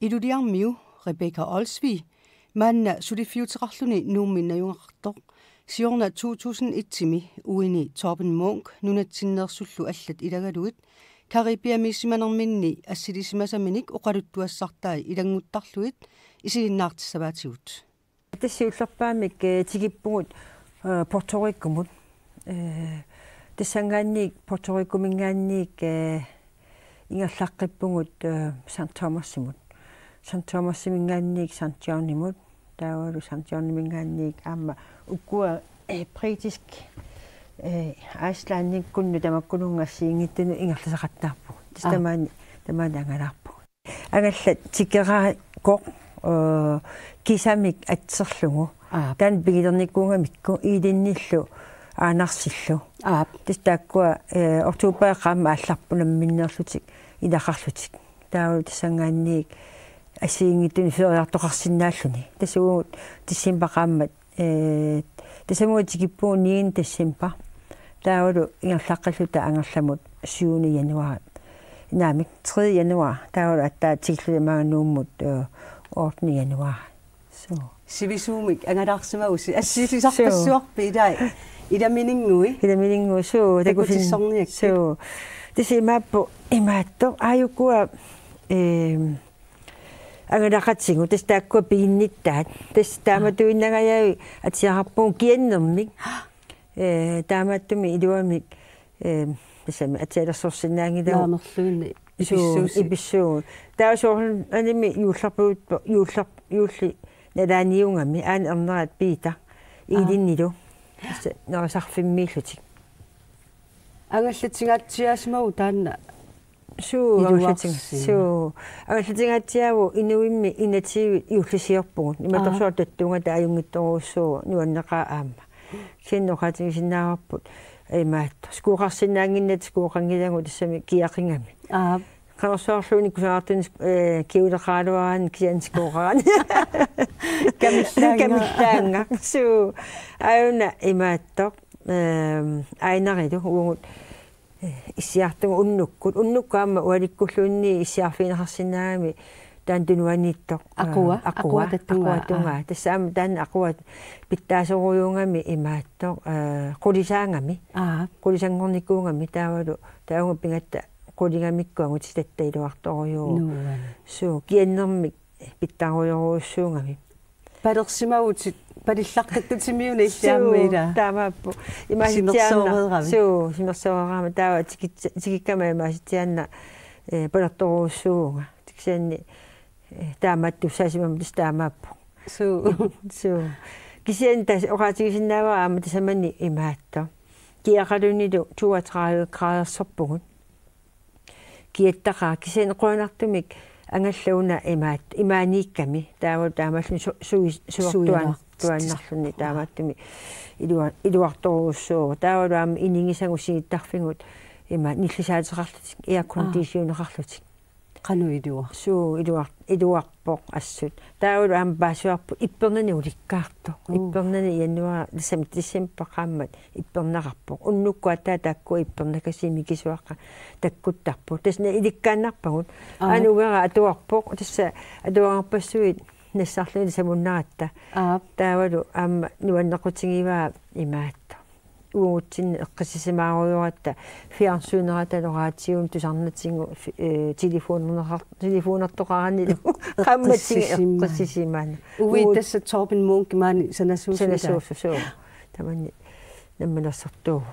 Iluliarmiu Rebecca Olsvig manna sulifiuterarluni nuumminnajungartoq siorna 2001-timi uini Torben Munk nunatsinnersullu allat ilagaluit Karibiamissimanerminni assilisimasaminik oqaluttuassartai ilanguttarluit isiginnaartissavaatigut тассиуллерпаамик тигиппугут порториккумут тассангаанник порториккумингаанник ингерлаққиппугут St. Thomas-имингаанник St. John-имут таавалу St. John-имингаанник аама уккуа бритиск Iceland kunnu tamakkunungassiingittunu ingerlasaqattaarpu tamani angalarpu angallat tikera qoq kisamik atserlugu tan pigilernikkuungamikku iilinnillu aanarsillu tistaakkua oktuupaeqaama алларпунамминнерлутик илақарлутик таавал тассангаанниик ассиингиттуни фериартоқарсинааллуни тассуугут тиссимпақааммат тасамуут тикиппуу 9 тассимпа таавалу ингерлаққаллута ангерламут 7 януар наамик 3 януар таавалу аттаа тиглулимаанууммут 8 януар so сивисуумик ангалаарсимагуси ассисисарпассуарпи илаа иламинингуи so такутиссорниак so тисимааппу имаатто аюкуа ангалақатсигу тастааккуа пигинниттаат тастааматуиннагаяви атиарпуун кианнермик таамааттуми илуамик тасами атиалерсорсинаангилаа иписсуу таасоорн аними юулларпуутпо юулли налааниунгами аан ернерат пиита иилиннилу нерасарфиммииллутик ангаллатингаатсиаасмагу таанна агаллатингаатсиаву инуимми инативи юуллисиорпугут иматорсуар таттунга тааюнгитторуссуу нуаннеқаа аама синнохатигисиннаарпут имаатто скууқарсинаангиннат скууқангилагу тассами киақингами канарсуарлууни кусаартун киулеқаалуаан кианскууқаран камиллаанга су аюна имаатто айнарилу угут иссиартугу уннуккаама уаликкуллуунни иссиарфинерсинаами таан тунуанниттоқ aqua таттунга тассаама таан aqua питтаасоруйунгами имааттоқ qulисаангами qulисангорниккуунгами таавалу таунга пингатта qulingамиккуангу тистатта илуарторуйуу суу кианнермик питтааруйоруussуунгами палерсимагутит палиллаққаттутимиуна иссааммиила таамааппу имааситианна суу симерсоораама таава тикиккама имааситианна палерторуussуунга тиксаанни таамаатту саасимам тистаамааппу суу кисиан тас оqaатигисиннаава аама тасамани имаатто киақалунилу 32 градерсорпугут киаттақаа кисиан қуанартумик ангаллауна имааникками таавал таамаллун суартуаннарлуни таамааттуми илуарторуussуу таавалуама инингисагу сигиттарфингут има ниллисаатеқарлутик иаккондисионеқарлутик кануилуа суу илуарпоқ ассут таавалуама паасуарпу иппернани уликкаарто иппернани януар дисемпақааммат иппернақарпоқ уннуккуатаа такку иппернакасими кисуаққа таккуттарпу тасна иликкааннарпагут анугера атуарпоқ тасса атуарпассуит нассарлуни самуннаратта таавалу аама нуаннеқутигиваа имаатто уутсин эққисисимааруйоратта фиарсуунераталораатсиун тусарнатсингу телефонертоқаранилу қамматсиги эққисисимаана уи тасса Torben Munk маани санасуусуу тамани намманерсортуу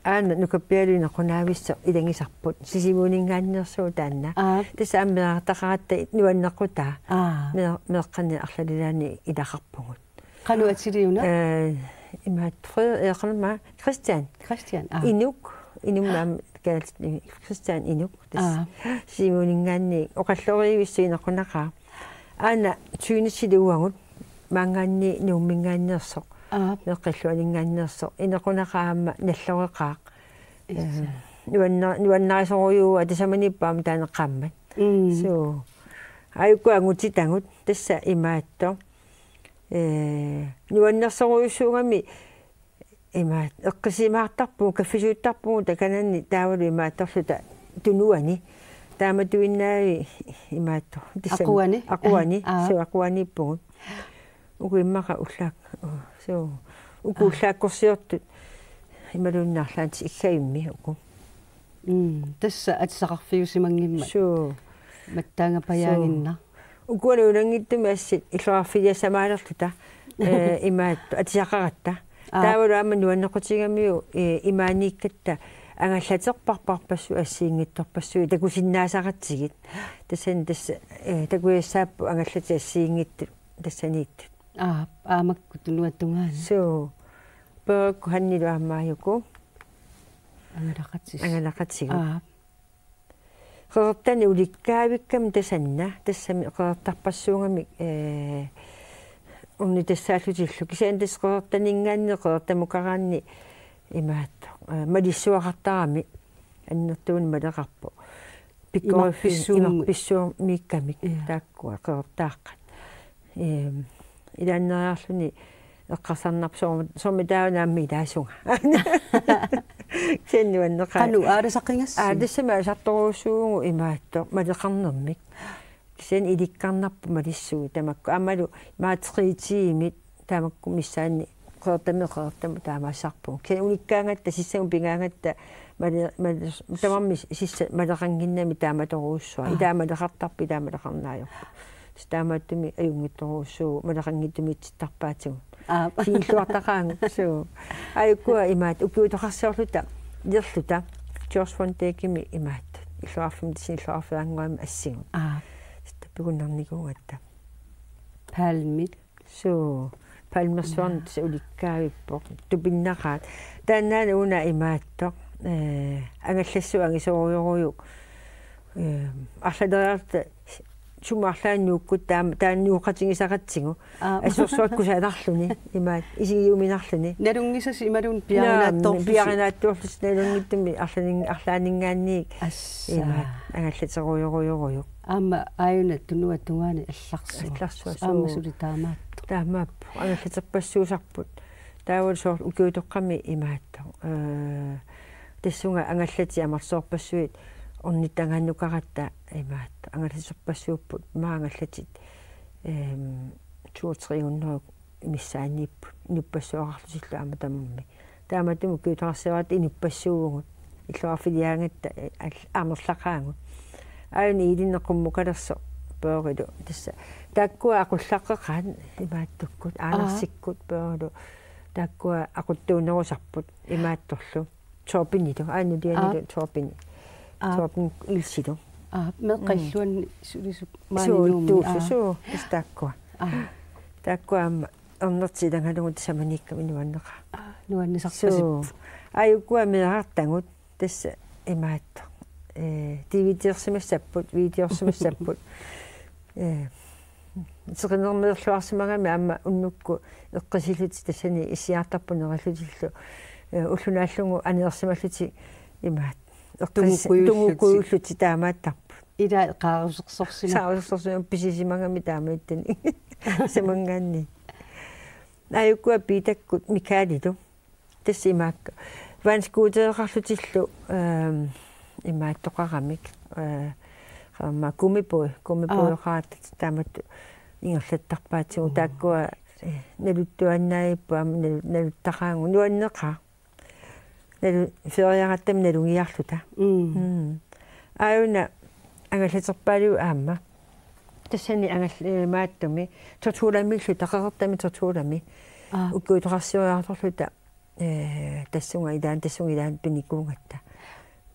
аана нукаппиалуина қунаависсо илангисарпут сисимуунингааннерсуу таанна тасса аммеартақаратта нуаннеқутаа меэққани арлалилаани илақарпугут қану атилиуна имаат фрederikma Christian инум калт Christian инук симунингаанни оқаллориивиссуинеқунақаа аана тюнисилуангут мангаанни нууммингааннерсоқ меққиллуанингааннерсоқ инеқунақаама наллореқаақ нуаннарисоруйуа тасаманиппаама таанеққаммат суу аюкуангутитангут тасса имаатто нуаннерсоруйуссуугами имаат эққисимаартарпуу каффисууттарпуу такананни таавалу имааттарлута тунуани тааматуиннаави имаатто акуани акуаниппугут угуиммака уллаак соо укууллааккорсиортут ималууннаарлаанти иггавимми уку тасса атсақарфиусимангимма соо маттаангапаяагинна укуалуулангиттуми ассит иллуарфилиа самаалерлута имаатто атисақаратта таавалуама нуаннеқутигамиу имаанииккатта ангаллатерпарпарпассу ассиингитторпассуи такусиннаасаратсигит тассан тасса такуяссааппу ангаллати ассиингитту тассаниитту аамакку тунуаттунгаана соо пэкку ханнилуаммааюку ангалақатсигу qertani ulikkaavikkam tasanna tassami qertarpassuungami unni tassaallutillu kisaan tas qertaningaanni qertamukaraanni imaatto malissuaqartarami annertuun maleqarpu pikkoriffisu miikkamik taakkua qertaaqqat ilaanneriarluni eqqarsarnarp sormi taavunaammi ilaasunga sennuanneqa qanu aarasaqingas tassama asartoruussuugu imaatto maleqarnermik kisen ilikkarnarpu malissuu tamakku amalu maatriitiimit tamakku missaanni qertamu taamaassarpu kisen ulikkaangatta sissamu pingaangatta tamarmi sissa maleqanginnami taamatoruussua ilaamaleqartarpi ilaamaleqarnaajorpu taamaattumi ajungittoruussuu maleqangittumi siilluartaqaangu suu ayukkua imaat ukiutoqarsiorluta lirluta George Fontekimi imaat illuarfum tisinilluarfianguami assigu tappikunnernikugatta palmit suu palmersuarn ulikkaavippoq tupinnaqaat taannaana una imaattoq angallassu angisoruyoruyu arladeriarta sumarlaannuukkut taannuuqatingisaqatsigu assorsuakkusaanarluni imaat isigiuminarluni nalungisasi imalun piarinaattorlus nalungittumi arlaaningaanniik imaat angallateruyoruyoruyu aama aayuna tunuattungaani алларсуа аамасули таамааппу ангаллатерпассуусарпут таавал соор укиутоққами имаатто тассунга ангаллати амарсоорпассуит орниттангааннукаратта имаатто ангаллатерпассууппут маангаллатит 2-3 имиссааннииппут инуппассуақарлусиллу аматаммми тааматуму киутоқарсиваат инуппассуугут иллуарфилиаангатта амерлақаангут аани илиннеққуммукалерсо пеорилу тасса тааккуа ақуллаққеқаан имааттуккут аалерсиккут пеорилу тааккуа ақуттуунерусарпут имаатторлу тоопинилу аани дианилу тоопини тоопин илсилу меққиллуан сулису маанинуумми суу тастааккуа тааккуаама орнертилангалугут саманикками нуаннеқа нуаннисарпасип аюккуа меартангут тасса имаатто видеорсимассаппут сеқинермерлуарсимагами аама уннукку эққисилути тассани иссиартарпунераллутиллу уллунааллугу анеерсималлути имаат эққисилутти таамааттарпу ила қаарусерсорсима писисимагами таамаиттани самангаанни аюккуа питаккут микаалилу тассимаакка ванскуутереқарлутиллу имааттоқарамик қамма кумипуйоқаат тааматту ингерлаттарпаатигу тааккуа налуттуаннаиппуам налуттақаангу нуаннеқа налу фериараттам налугиарлута аюна ангаллатерпаалиу аама тассани ангаллаамааттуми тортууламиллу тақеқертами тортуулами уккуутоқарсиуяарторлута тассунга илаан туникуунгатта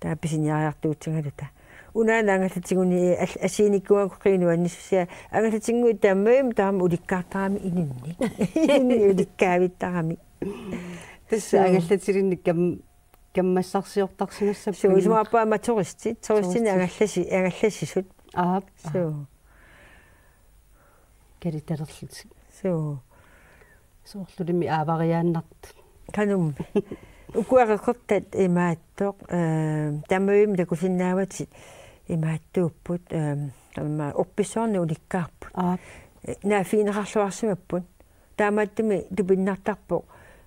тааписиниариартуутсингалута унаана ангаллатигуни асиниккуаку қинуанниссуа ангаллатингуи таамаим таама уликкаартарами инунни уликкаавиттарами тасса ангаллатилинник каммассарсиортарсимассаппу суусмааппаама туристини ангалласисут суу калиталерлути суу соорлулими аавариааннарт канум укуареқертат имааттоқ тамаим такусиннааватит имааттууппут тамма опписоорни уликкаарпут наафинеқарлуарсимаппут таамааттуми тупиннартарпоқ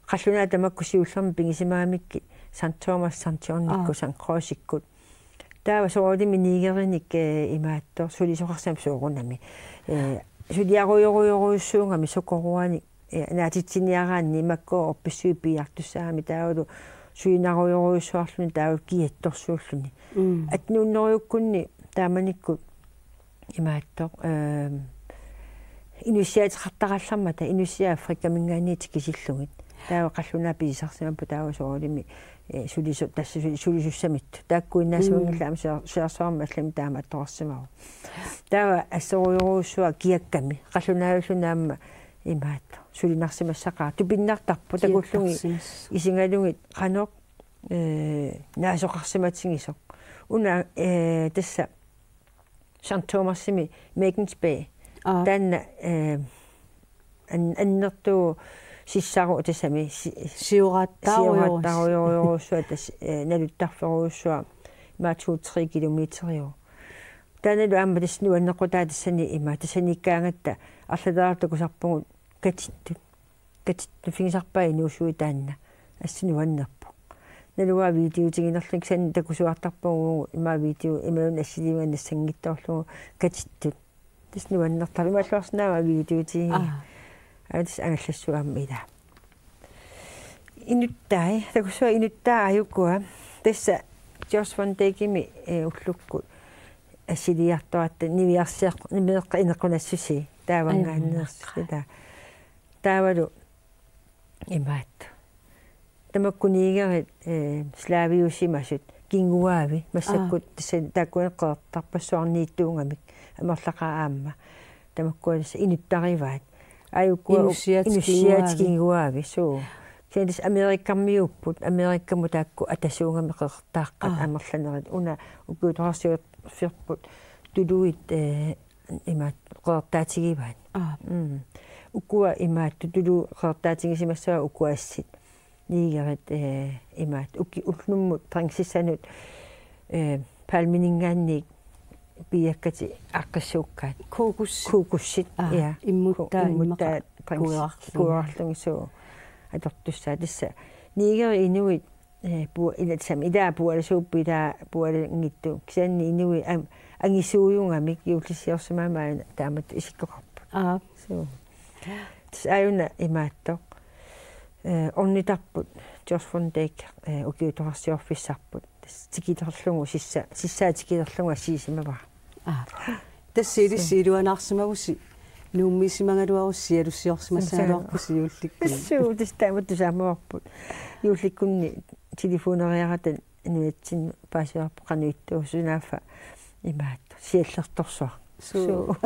қаллунаа тамаккусиуллерми пигисимаамикки St. Thomas Santiornikku St. Croixikku taava soorimi niigerinik imaattor sulisoqarsam soorunami suliaruyoruyoruussuungami sokoruani naatitsiniaraanni imakko orpissui piartussaami taavalu suinaruyoruussuarluni taavut kiattorsuulluni atnuunneruyukkunni taamanikku imaattor inusiaatiqartaqallarmata inusia Afrika mingaaniit kisillugit taava qalluna piisarsimappu taava soorimi sulisussamit taakkuinnaasumangillaan searsoarma allami taama attoqarsimaru taava assoruyoruussua kiakkami qallunaallunaamma imaatto sulinarsimassaqaa tupinnartarpu takullungi isingalungit qanoq naasoqarsimatingisoq una tassa St. Thomasimi Magens Bay tanna annertu sissaru tassami siurattaruyoruussua tas naluttarferuussua maatu 3 kilometerio tannalu aamma tassnu annequtaa tassani ima tassanikkaangatta арлалаартакусарпугут катитту фигисарпай нуусуи таанна ассину аннерпу налуа видеотигинерлик сан такусуартарпугу има видео имаун ассиливан нассангиттоорлугу катитту тассну аннертар ималлуарснаава видеотиги атис ангаллассуаама ила инуттай такусуа инуттаа аюккуа тасса Josh von Degimi уллукку ассилиартуатта нивиарсиақ нимеэққа инеқунассуси таавангааннерсита таавалу имаат тамаккунигерит славиусимасут кингуаави массаккут такуэққартарпассуарнииттуунгамик амерлақаа аама тамаккуалис инуттариваат аюккуа инуссиат кингуаави суу кендис америккаммиуппут америккаму таакку атасуунгами қеқартааққат амерланерит уна укуутоорсиут фирпут тулуит имаат қеқартаатигиваат укуа имаат тутулу қеқартаатигисимассаа укуассит нигерит имаат уки уллуммут трансиссанут палминингаанник биаккати аққиссууккаат кукуссит я иммутта куарлунгисуу атортуссаа тасса нигери инуит пу илатсам ида пуаласууппида пуалангитту кисанни инуи ангисууюнгамик юуллиссиорсимаамаа таамат исиккоқарпу соо тас аюна имааттоқ орнитарпут Josh von Deg укиуторсиорфиссарпут тас тикитерлугу сиссаа тикитерлугу ассиисимава тассиилиссиилуанаарсимавуси нууммисимагалуаруссиалуссиорсимассаалуарпусиулликку суу тас таамат саамуарпут юулликкунни телефонериаратан нуатсин паасиарпу кануиттуу сунааффа имаат сиаллерторсуар суу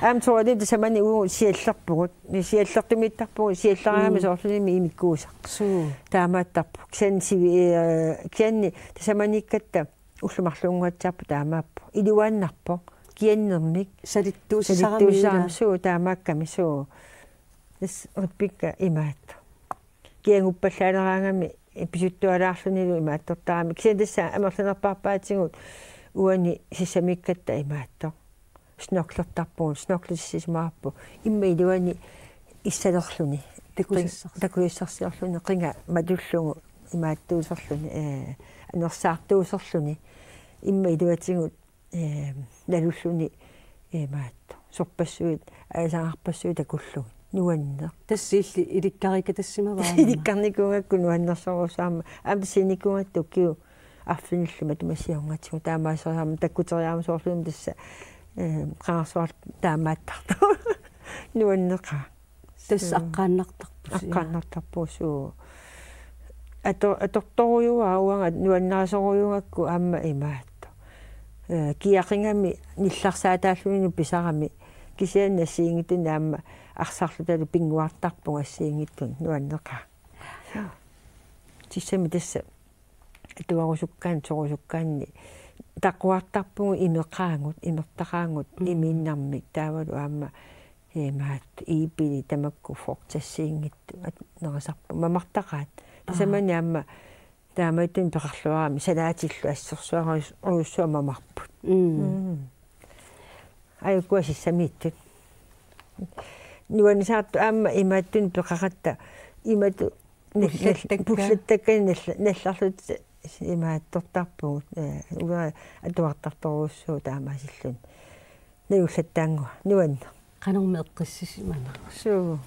амтуалит самани уу сиаллерпугут сиаллертумиттарпугут сиаллераами соорлуними имиккуусар суу таамааттарпу кианни тасаманиккатта уллумарлуунгуатсаарпу таамааппу илуааннарпо кианнермик салиттуусарами суу таамаакками суу эс отпикка имаат киангуппаллаанераангами эписуттуалаарлунилу имааттортарами кисандасса амерланерпаарпаатигут уани сисамиккатта имаатто сноклертарпугут сноклиссисмаарпу имма илуани иссалерлуни такуиссарсиорлуни қинга матуллугу имааттуусерлуни анерсаартуусерлуни имма илуатигут налуллуни имаатто сорпассуит аасаарпассуит такуллуги нуаннер тассиилли иликкарика тассимаваа иликкарникунгакку нуаннерсорусаама аамсиникунгатту киу арфиниллума тумасионгатсигу таамаасераама таккутериаама соорлуум тасса қаарсуар таамааттарту нуаннеқа тасса аққааннартарпу суу аторторуюа ауанга нуаннерасоруюнгакку аама имаатто киақингами нилларсаатааллуни писарами кисианна сиингитун аама арсарлуталу пингуартарпунга сиингиттун нуаннеқа тиссами тасса атуарусуккаан сорусуккаанни тақуартарпугу имеқаангут имертақаангут имииннармик таавалу аама имаат иипили тамакку фортассиингитту нерасарпу мамартақаат тасамани аама таамаитун пеқарлуарами салаатиллу ассерсуаруссуа мамарпут аюкуасиссамииттут нуанисаарту аама имааттун пеқаратта имату пуллаттаккани налларлут имааттортарпугут уга атуартарторуссуу таамаасиллун нууллаттаангуа нуанна qanarmi eqqissisimaana суу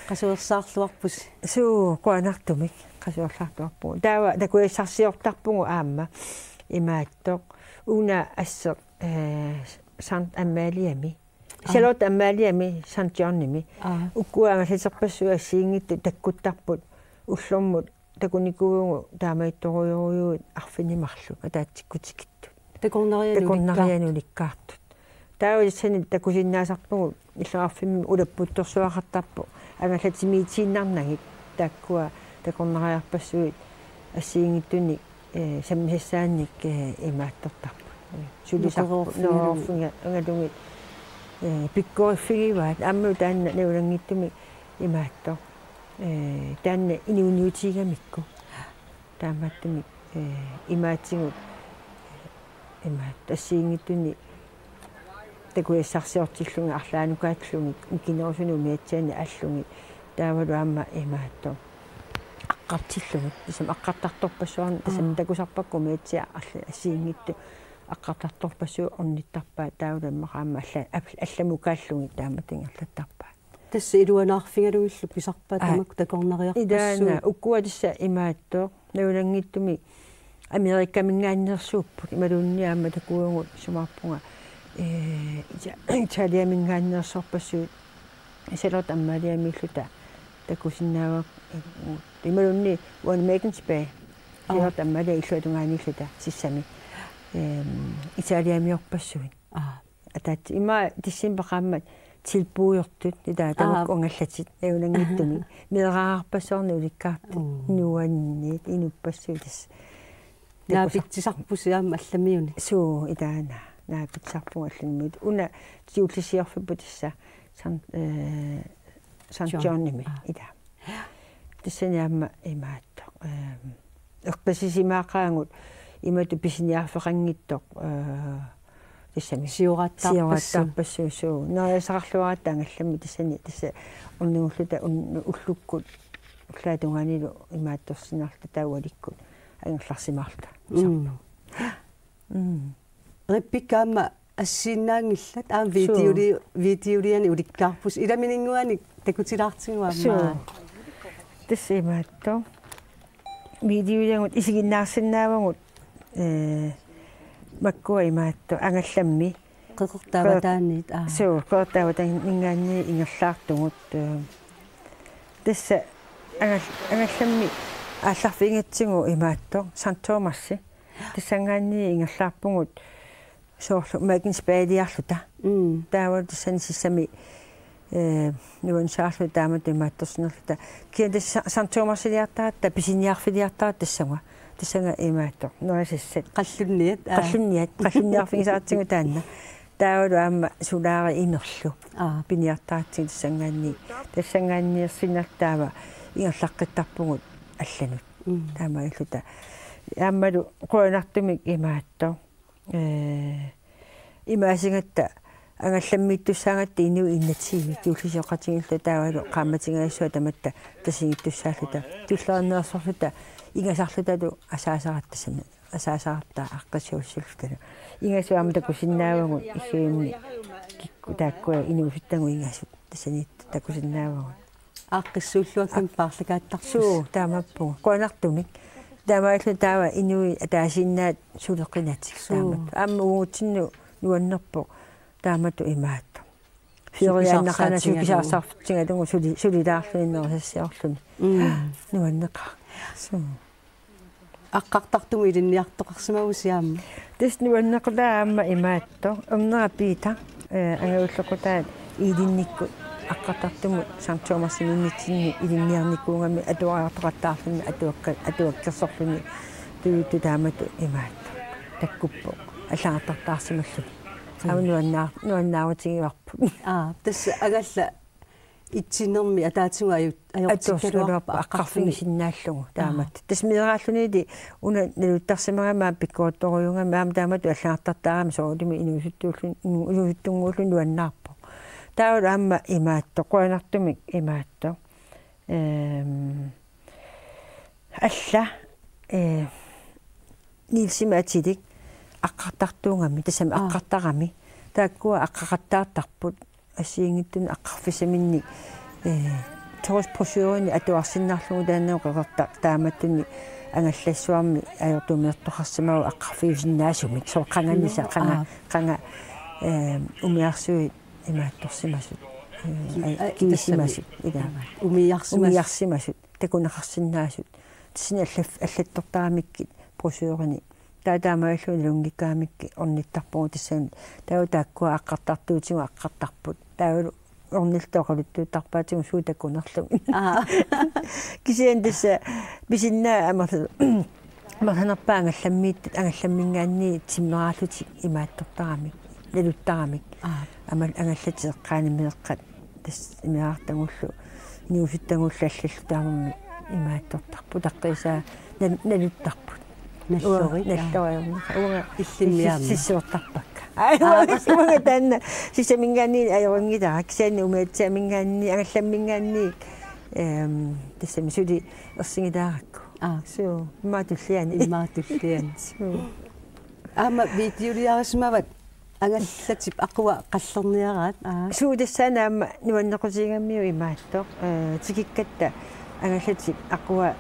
qasuersaarluarpus суу куанартумик qasuerlaartuarpугу таава такуиссарсиортарпугу аама имааттоқ уна ассеқ сант аммалиами селот аммалиами сант джонними уккуангаллисерпассуа ассиингитту таккуттарпут уллормут такуникуугу таамаитторуйоруйуут арфинимарлу атаатсиккутикитту такорнариануликкаартут таависани такусиннаасарпугу иллеқарфимми улаппутторсуақартарпу ангаллатимиитсииннарнагик тааккуа такорнариарпассуит ассиингиттуни саммисаанник имааттортарпу сулисарпу норфунга ангалугит пиккориффигиваат амму таанна неулангиттуми имаатто таанна иниуниутигамикку таамааттуми имаатсигут имаат ассиингиттуни такуиссарсиортиллунги арлаанукаатлунги укинерусуни миатсаани аллунги таавалу аама имаатто аққартиллугут исам аққартарторпассуарни тасам такусарпакку миатсиа арла ассиингитту аққартарторпассуу орниттарпаа таавламмақаама алламукааллуги тааматингерлаттарпаа тасса илуанаарфингалуиллу писарпаа тамак такорнариарпассуу идаана уккуатисса имааттоо наулангиттуми америккамингааннерсууппут ималуунниаама такуугут сумаарпунга италиамингааннерсорпассуут селот аммалиамиллута такусиннаавак ималуунни уан мекенсбэй селот аммалиа иллуатунгааниллута сиссами италиамиорпассуин атаат има диссимбақааммат тилпууйортут ида тамак онгаллатит эунангиттуми меэраарпассорни уликкаарту нуанни инуппассуутис наапитсисарпусиаама алламиуни суу идаана наапитсарпунгаллунмит уна тиуллисиорфиппу тисса сан джонними ида тиссаниамма имаатто эрпасисимаақаангут имату писиниарфеқангиттоқ тиссами сиораттарпассуу наасақарлуаратта ангалламми тиссани тисса уннугуллута уллуккут уллаатунгаанилу имаатторсинаарта тауаликкут ангерларсимаарта реппикаама ассииннаангиллат аам видеолиани уликкаарпус иламинингуани такутилаартигуаама тисса имаатто видеолиангут исигиннаарсинаавагут маккуа имаатто ангалламми qeqertaavataanniit суу qeqertaavatan ингаанни ингерлаартугут тасса ангалламми аалларфингатсигу имаатто Сант Томаси тассангаанни ингерлаарпугут соорлу макинспаалиарлута таавал тассани сиссами нуансаарлу таамат имаатторсинерлута киа Сант Томасилиартаатта писиниарфилиартаат тассага тассага имаатто нуасиссат қаллунниарфигисаартигу таанна таавалу аама сулаари имерлу пиниартаатсиг тассангаанниерсинартаава ингерлаққиттарпугут алланут таамаиллута аамалу қуанартумик имаатто имаасингатта ангалламмиттуссаангатта инуи иннатсиви тиуллисиоқатигиллу таавалу qaammatингаиссуа таматта тасигиттуссааллута туллаарнеерсорлута ингасарлуталу асаасаратtasana асаасаартаа аққасиуссуллуталу ингасуама такусиннаавагут исуимми кикку тааккуа инуусуттангу ингасут тасанит такусиннаавагут аққиссууллуаккун paarlakaattarсуу таамаппу қуанартумик таамааллу таава инуи атаасиннаат сулеқинатик таамат аама уутинну нуаннерпо таамату имаатто фиорианнақана сукисаарсарфтингалугу сулилаарлуниннерсассиорлуни нуаннеқа суу аққартартуму илинниартоқарсимагусиаама тас нуаннеқлаа аама имаатто умнера пита ангауллеқутаат илинникку аққартартуму Сант Томасининнитсинни илинниарникуугами атуаартоқаттаарлуни атуаккерсорлуни туу таамату имаатто таккуппо аллаартартаарсималлу нуаннааватигиварпу тасса агалла итсинерми атаатсуга аёртиккалуарпа аққарфигисиннааллугу таамат тас миерааллунили уна налуттарсимагаmaa пиккуатторуйунгама аама таамату аллаартартаарами соорулими инуусуттууллун нуаннаарпу таавал аама имаатто қуанартумик имаатто алла нилсимаатилик аққартартуунгами тасами аққартарами тааккуа аққақаттаартарпут ассиингиттуни аққарфисаминни торос просюрини атуарсиннаарлугу таанеоқеқарта тааматтуни ангаллассуарми аёртумиертоқарсимау аққарфиусиннаасумик соққанганиса қанга умиарсуи имаатторсимасут кисимасут ида умиарсимасут такунақарсиннаасут тсини аллаттортарамиккит просюрини таатаамааллуни лунгикаамикки орниттарпугу тассаани тааккуа аққартартуутигу аққартарпут таавалу орнилтоқалуттуутарпаатигу суутаккунерлуми кисиан тасса бисиннаа амерланерпаа ангалламмингаанни тиммерааллути имааттортарамик налуттарамик амал ангаллатеэққаанимеэққат тас имеаартагуллу ниусуттагуллаллаллу таамамми имааттортарпу таққисаа налуттарпут наллориуна иллиммиаама сиссуортарпакка аиуага таанна сисамингаани аёрингитаа кисаани умаатсаамингаани агалламмингаани тассами сули ерсигилааракку суу имаатуллиани аама видеолиарисмават агаллатип ақуа қаллерниараат суу тассаанаама нуаннеқусигаммиу имаатто тикиккатта агаллатип ақуа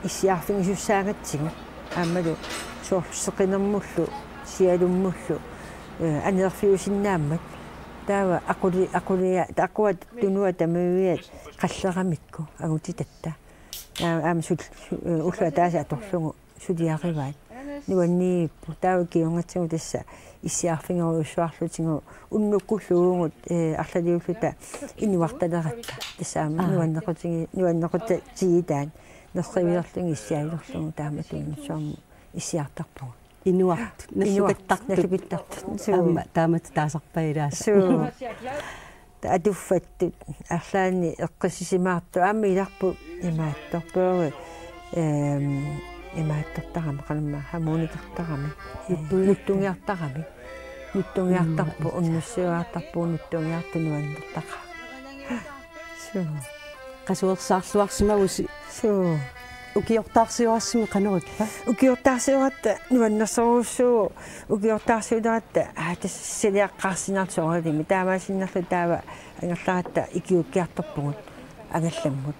иссиарфингисуссаагатсигу аамалу соорсеқинермуллу сиалуммуллу анерфиусиннааммат таава ақулиа тақуат тунуа тамавиат қаллерамикку агутитатта аама сул улла тааса аторлугу сулиариваат нуаннииппу таава киунгатсигу тасса иссиарфингеруйуссуарлутингу уннуккуллуугут арлалиуллута инуарталератта тассаама нуаннеқутта тигитаан нерривиерлунги иссиавилерлугу тааматуунни суарму иссиартарпугу инуарт насукаттарту аама таамат таасарпаилаас суу атуффаттут арлаани эққиссисимаарту аама иларпу имаатторпуи имааттортарами қаламма хамуунитартарами нуттунгиартарами нуттунгиартарпу уннуссуаартарпу нуттунгиартунуаннертаqa суу qasuersaarluarsimagussi суу укиортаарсиуассими канериппа укиортаарсиуатта нуаннерсоруссуу укиортаарсиулератта тассилиаққарсинаартсооралими таамаасиннерлу таава ангерларатта икиуккиарторпугут агалламмут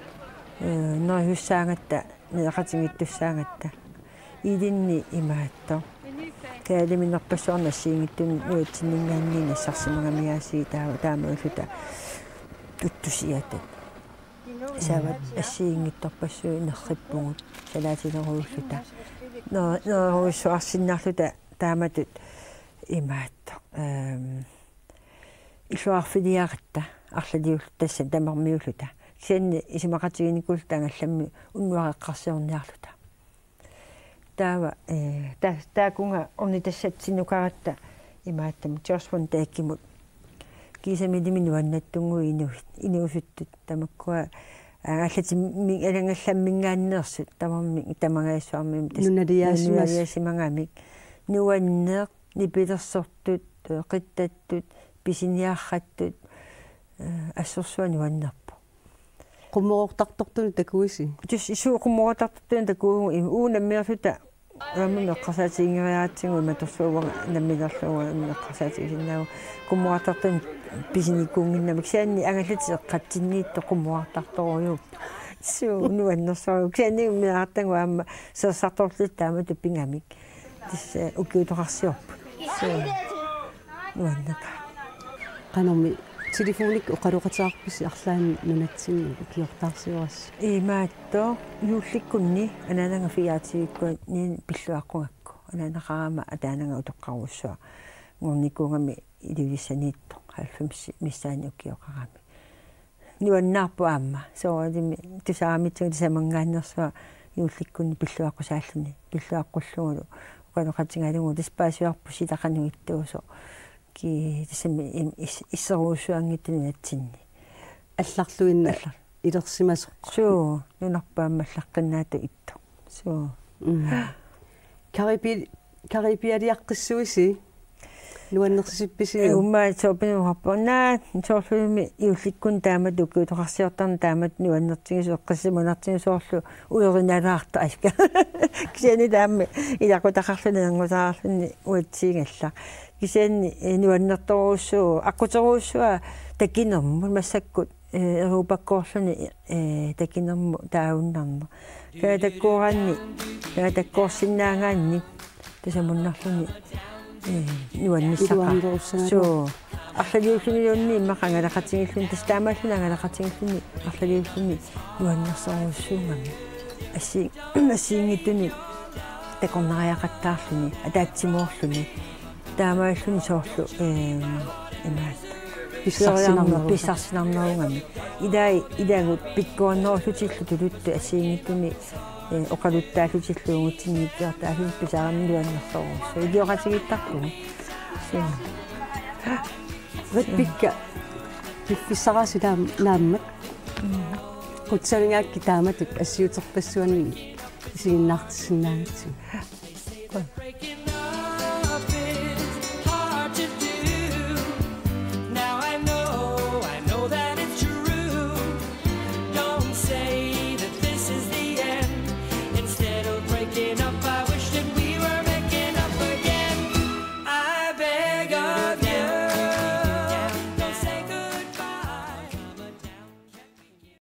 нерюссаагатта неқатингиттуссаагатта илинни имаатто каалиминерпассуарнассиингиттуни нуатсиннингаанни нассарсимагамиааси таамауллута туттусиатат сават ассиингитторпассуи нерриппугут салаатилерууллута нерруиссуарсиннаарлута тааматут имаатто иллуарфилиаратта арлалиуллу тасса тамармиуллута сианни исимақатигиникул таангалламми уннуареққарсиорниарлута таава таакунга орнитассатсинукаратта имааттам Джосван тааккимут кисамилими нуаннаттунгу инуусуттут тамаккуа аллатимми алангалламмингааннерсут тамарми тамагаассуарми нуналиаасимагамик нуаннеэ нипилерсортут қиттаттут писиниаарраттут ассерсуани уаннерпу qummuortartortuni takuisi tus isu qummuortartortuni takuugu uunammiarluta аммеққарсаатингериаатсигу иматорсууга наммилерлуга иммеққарсаатигиннаагу qummuartartuni писиникуунгиннамик саанни агаллати эққатсинниитто qummuartarторуйуп суу нуаннерсоо ксаани миартангу аама сессарторлит таамату пингамик тисса укиутоқарсиорпу суу нуаннака каноми телефоник оқалоқатаарписи арлаани нунатсинни укиортаарсиуарс имаатто юулликкунни анаанага фиаатигиккуа нин пиллуаққугакку анаанақарама атаанага утоққаруссуа ngornikungami иливиссаниитто 90 миссаани укиоқарами нуаннаарпу аама сооралими тусаарамитсуг тисамангааннерсуа юулликкунни пиллуаққусааллуни пиллуаққуллугулу оқалоқатингалугу диспаасиуарпу силақануиттуусо ки тисами иссеруусуангиттуни натсинни алларлуинна илерсимасо суу нунарпааммаллаққиннаату итто суу карибиалиаққиссуиси luannersisippisii umma soopinurappornaa soorlumi iullikkun taamat ukkuutoqarsiortarna taamat nuannertigisoo qissimunartigisoorlu uerinalaarta aska kisiani taammi ilaqutaqarluni angusаарluni uatsiingalla kisiani nuannertoruussuu aqutoruussua takinermu massakkut erupakkoorluni takinermu taavunnarner kaatakkuuranni kaatakkoorsinnaangaanni tasamunnarluni nuannissaqa so арлалиуллуни иммақангалақатингиллуни тастаамааллуна ангалақатингиллуни арлалиуллуни нуаннерсоруссуунгами ассиингиттуни такорнариақаттаарлуни атаатсимоорлуни таамааллуни соорлу писсарсинарнерунгами идаагут пиккуаннеруллутиллу тулутту ассиингиттуни оқалуттааллутиллуугутсингиппиартааллу писаарамнуаннерсоруссу илиоқатигиттарпугу сина ветпикка пиффиссараси нааммат кутсалингаакки тааматут ассиутерпассуани исигиннаартиссинаагатсиг